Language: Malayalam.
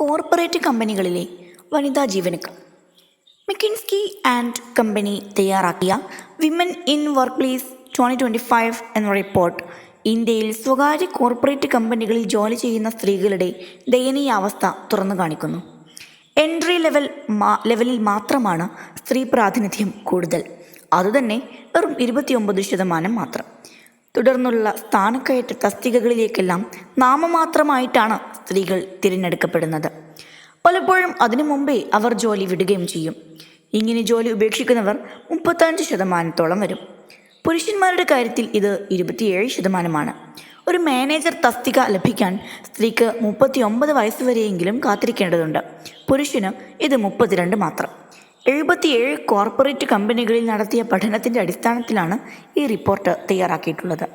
കോർപ്പറേറ്റ് കമ്പനികളിലെ വനിതാ ജീവനക്കാർ. മെക്കിൻസ്കി ആൻഡ് കമ്പനി തയ്യാറാക്കിയ വിമൻ ഇൻ വർക്ക് പ്ലേസ് 2025 എന്ന റിപ്പോർട്ട് ഇന്ത്യയിൽ സ്വകാര്യ കോർപ്പറേറ്റ് കമ്പനികളിൽ ജോലി ചെയ്യുന്ന സ്ത്രീകളുടെ ദയനീയാവസ്ഥ തുറന്നു കാണിക്കുന്നു. എൻട്രി ലെവലിൽ മാത്രമാണ് സ്ത്രീ പ്രാതിനിധ്യം കൂടുതൽ, അതുതന്നെ വെറും 29% മാത്രം. തുടർന്നുള്ള സ്ഥാനക്കയറ്റ തസ്തികകളിലേക്കെല്ലാം നാമമാത്രമായിട്ടാണ് സ്ത്രീകൾ തിരഞ്ഞെടുക്കപ്പെടുന്നത്. പലപ്പോഴും അതിനു മുമ്പേ അവർ ജോലി വിടുകയും ചെയ്യും. ഇങ്ങനെ ജോലി ഉപേക്ഷിക്കുന്നവർ 35% വരും. പുരുഷന്മാരുടെ കാര്യത്തിൽ ഇത് 27%. ഒരു മാനേജർ തസ്തിക ലഭിക്കാൻ സ്ത്രീക്ക് 39 വയസ്സ് വരെയെങ്കിലും കാത്തിരിക്കേണ്ടതുണ്ട്. പുരുഷന് ഇത് 32 മാത്രം. 77 കോർപ്പറേറ്റ് കമ്പനികളിൽ നടത്തിയ പഠനത്തിൻ്റെ അടിസ്ഥാനത്തിലാണ് ഈ റിപ്പോർട്ട് തയ്യാറാക്കിയിട്ടുള്ളത്.